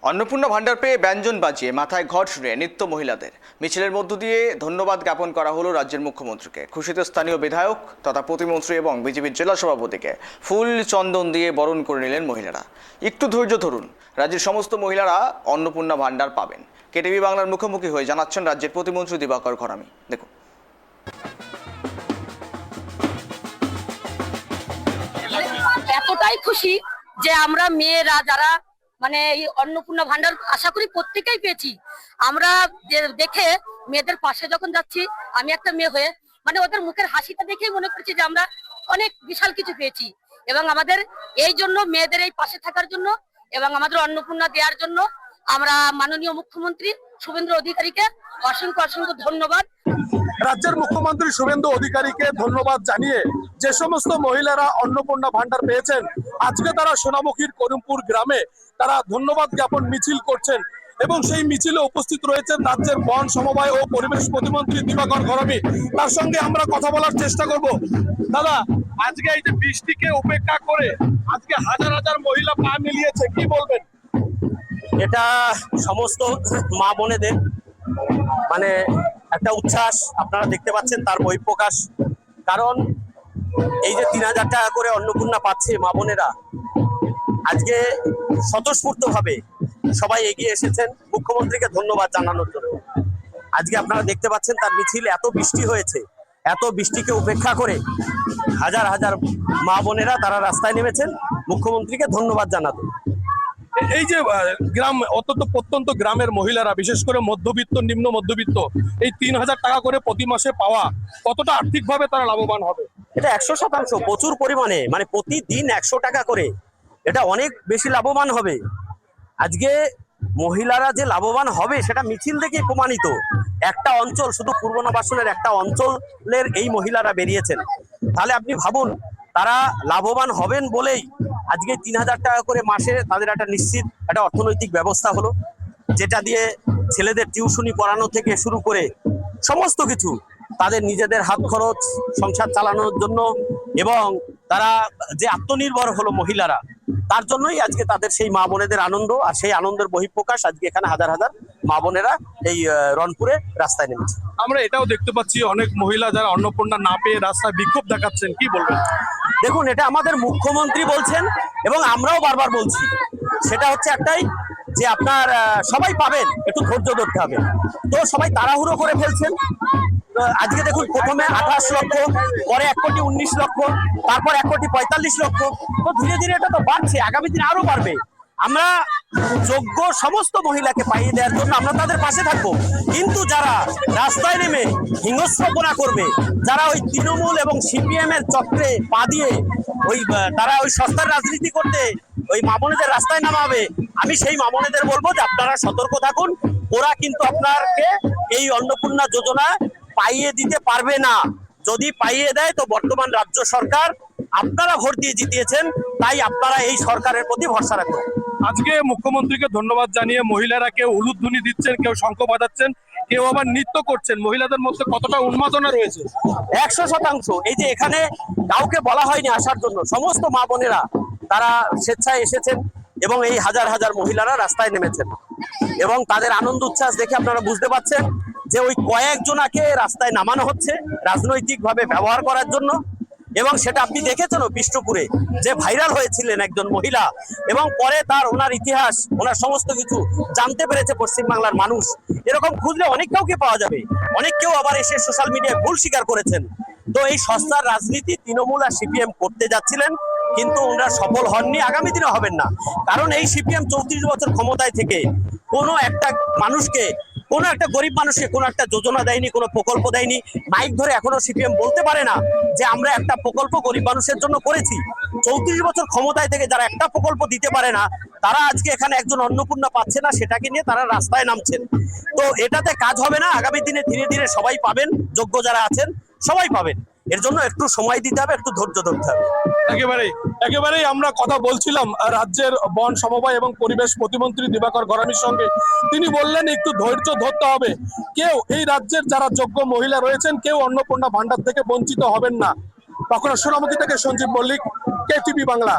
অন্নপূর্ণা ভান্ডার পেয়ে ব্যঞ্জন বাজিয়ে মাথায় ঘট রে নিত্য মহিলাদের মিছিলের মধ্য দিয়ে ধন্যবাদ জ্ঞাপন করা হলো রাজ্যের মুখ্যমন্ত্রীকে। খুশিতে স্থানীয় বিধায়ক তথা প্রতিমন্ত্রী এবং বিজেপির জেলা সভাপতিকে ফুল চন্দন দিয়ে বরণ করে নিলেন মহিলারা। একটু ধৈর্য ধরুন, রাজ্যের সমস্ত মহিলারা অন্নপূর্ণা ভান্ডার পাবেন। কেটিভি বাংলার মুখোমুখি হয়ে জানাচ্ছেন রাজ্যের প্রতিমন্ত্রী দিবাকর ঘরামি। দেখুন। এতটাই খুশি যে আমরা মেয়েরা যারা মানে এই অন্নপূর্ণা ভান্ডার আশা করি প্রত্যেকেই পেয়েছি। আমরা দেখে মেয়েদের পাশে যখন যাচ্ছি, আমি একটা মেয়ে হয়ে মানে ওদের মুখের হাসিটা দেখেই মনে করছি যে আমরা অনেক বিশাল কিছু পেয়েছি। এবং আমাদের এই জন্য মেয়েদের এই পাশে থাকার জন্য এবং আমাদের অন্নপূর্ণা দেওয়ার জন্য আমরা মাননীয় মুখ্যমন্ত্রী শুভেন্দু অধিকারীকে অসংখ্য অসংখ্য ধন্যবাদ। রাজ্যের মুখ্যমন্ত্রী শুভেন্দু অধিকারীকে ধন্যবাদ জানিয়ে যে সমস্ত মহিলারা অন্নপূর্ণা ভান্ডার পেয়েছেন, আজকে তারা সোনামুখীর করিমপুর গ্রামে তারা ধন্যবাদ জ্ঞাপন মিছিল করছেন এবং সেই মিছিলে উপস্থিত রয়েছেন রাজ্যের বন সমবায় ও পরিবেশ প্রতিমন্ত্রী দিবাকর ঘরামি। তার সঙ্গে আমরা কথা বলার চেষ্টা করব। দাদা, আজকে এই যে বৃষ্টিকে উপেক্ষা করে আজকে হাজার হাজার মহিলা পা মিলিয়েছে, কি বলবেন? এটা সমস্ত মা বোনেদের মানে একটা উচ্ছ্বাস আপনারা দেখতে পাচ্ছেন, তার বহিঃপ্রকাশ। কারণ এই যে ৩,০০০ টাকা করে অন্নপূর্ণা পাচ্ছে মা বোনেরা, আজকে স্বতঃস্ফূর্ত ভাবে সবাই এগিয়ে এসেছেন মুখ্যমন্ত্রীকে ধন্যবাদ জানানোর জন্য। আজকে আপনারা দেখতে পাচ্ছেন তার মিছিল, এত বৃষ্টি হয়েছে, এত বৃষ্টিকে উপেক্ষা করে হাজার হাজার মা বোনেরা তারা রাস্তায় নেমেছেন মুখ্যমন্ত্রীকে ধন্যবাদ জানাতে। এই যে গ্রাম অত্যন্ত প্রত্যন্ত গ্রামের মহিলারা, বিশেষ করে মধ্যবিত্ত নিম্ন মধ্যবিত্ত, এই ৩,০০০ টাকা করে প্রতি মাসে পাওয়া কতটা আর্থিকভাবে তারা লাভবান হবে? এটা ১০০%, প্রচুর পরিমাণে, মানে প্রতিদিন ১০০ টাকা করে, এটা অনেক বেশি লাভবান হবে। আজকে মহিলারা যে লাভবান হবে সেটা মিছিল থেকেই প্রমাণিত। একটা অঞ্চল, শুধু পূর্ব নবাসনের একটা অঞ্চলের এই মহিলারা বেরিয়েছেন, তাহলে আপনি ভাবুন তারা লাভবান হবেন বলেই আজকে ৩,০০০ টাকা করে মাসে তাদের একটা নিশ্চিত একটা অর্থনৈতিক ব্যবস্থা হলো, যেটা দিয়ে ছেলেদের টিউশনি পড়ানো থেকে শুরু করে সমস্ত কিছু তাদের নিজেদের হাত খরচ সংসার চালানোর জন্য, এবং তারা যে আত্মনির্ভর হলো মহিলারা, তার জন্যই আজকে তাদের সেই মা বোনেদের আনন্দ, আর সেই আনন্দের বহিঃপ্রকাশ আজকে এখানে হাজার হাজার মা বোনেরা এই রনপুরে রাস্তায় নেমেছে। আমরা এটাও দেখতে পাচ্ছি অনেক মহিলা যারা অন্নপূর্ণা না পেয়ে রাস্তায় বিক্ষোভ দেখাচ্ছেন, কি বলবেন? দেখুন, এটা আমাদের মুখ্যমন্ত্রী বলছেন এবং আমরাও বারবার বলছি, সেটা হচ্ছে একটাই, যে আপনার সবাই পাবেন, একটু ধৈর্য ধরতে হবে। তো সবাই তাড়াহুড়ো করে ফেলছেন। আজকে দেখুন, প্রথমে ২৮ লক্ষ, পরে ১,১৯,০০,০০০, তারপর ১,৪৫,০০,০০০। তো ধীরে ধীরে এটা তো বাড়ছে, আগামী দিনে আরো বাড়বে। আমরা যোগ্য সমস্ত মহিলাকে পাইয়ে দেওয়ার জন্য আমরা তাদের পাশে থাকবো, কিন্তু যারা রাস্তায় নেমে হিংস্রপনা করবে, যারা ওই তৃণমূল এবং সিপিএম এর চক্রে পা দিয়ে তারা ওই সস্তার রাজনীতি করতে ওই মামনেদের রাস্তায় নামাবে, আমি সেই মামনেদের বলবো যে আপনারা সতর্ক থাকুন। ওরা কিন্তু আপনাকে এই অন্নপূর্ণা যোজনা পাইয়ে দিতে পারবে না। যদি পাইয়ে দেয় তো বর্তমান রাজ্য সরকার, আপনারা ভোট দিয়ে জিতিয়েছেন, তাই আপনারা এই সরকারের প্রতি ভরসা রাখুন। আজকে মুখ্যমন্ত্রীকে ধন্যবাদ জানিয়ে মহিলারা কেউ উলুধ্বনি দিচ্ছেন, কেউ শঙ্খ বাজাচ্ছেন, কেউ আবার নৃত্য করছেন। মহিলাদের মধ্যে কতটা উন্মাদনা রয়েছে? ১০০%। এই যে এখানে কাউকে বলা হয়নি আসার জন্য, সমস্ত মা বোনেরা তারা স্বেচ্ছায় এসেছেন এবং এই হাজার হাজার মহিলারা রাস্তায় নেমেছেন, এবং তাদের আনন্দ উচ্ছ্বাস দেখে আপনারা বুঝতে পারছেন যে ওই কয়েকজনাকে রাস্তায় নামানো হচ্ছে রাজনৈতিকভাবে ব্যবহার করার জন্য। এবং সেটা আপনি দেখেছেন বিষ্ণুপুরে, যে ভাইরাল হয়েছিলেন একজন মহিলা, এবং পরে ওনার ইতিহাস, ওনার সমস্ত কিছু জানতে পেরেছে পশ্চিমবাংলার মানুষ। এরকম খুঁজলে অনেক কাউকে পাওয়া যাবে। অনেক কেউ আবার এসে সোশ্যাল মিডিয়ায় ভুল স্বীকার করেছেন। তো এই সস্তার রাজনীতি তৃণমূল আর সিপিএম করতে যাচ্ছিলেন, কিন্তু ওনারা সফল হননি, আগামী দিনে হবেন না। কারণ এই সিপিএম ৩৪ বছর ক্ষমতায় থেকে কোনো একটা মানুষকে, কোনো একটা গরিব মানুষকে কোনো একটা যোজনা দেয়নি, কোনো প্রকল্প দেয়নি। মাইক ধরে এখনো সিপিএম বলতে পারে না যে আমরা একটা প্রকল্প গরিব মানুষের জন্য করেছি। ৩৪ বছর ক্ষমতায় থেকে যারা একটা প্রকল্প দিতে পারে না, তারা আজকে এখানে একজন অন্নপূর্ণা পাচ্ছে না, সেটাকে নিয়ে তারা রাস্তায় নামছেন। তো এটাতে কাজ হবে না। আগামী দিনে ধীরে ধীরে সবাই পাবেন, যোগ্য যারা আছেন সবাই পাবেন। এর জন্য একটু সময় দিতে হবে, একটু ধৈর্য ধরতে হবে। একেবারেই আমরা কথা বলছিলাম রাজ্যের বন সমবায় এবং পরিবেশ প্রতিমন্ত্রী দিবাকর ঘরামির সঙ্গে। তিনি বললেন একটু ধৈর্য ধরতে হবে। কেউ এই রাজ্যের যারা যোগ্য মহিলা রয়েছেন, কেউ অন্নপূর্ণা ভান্ডার থেকে বঞ্চিত হবেন না। কখনো সোনামুখী থেকে সঞ্জীব মল্লিক, কেটিভি বাংলা।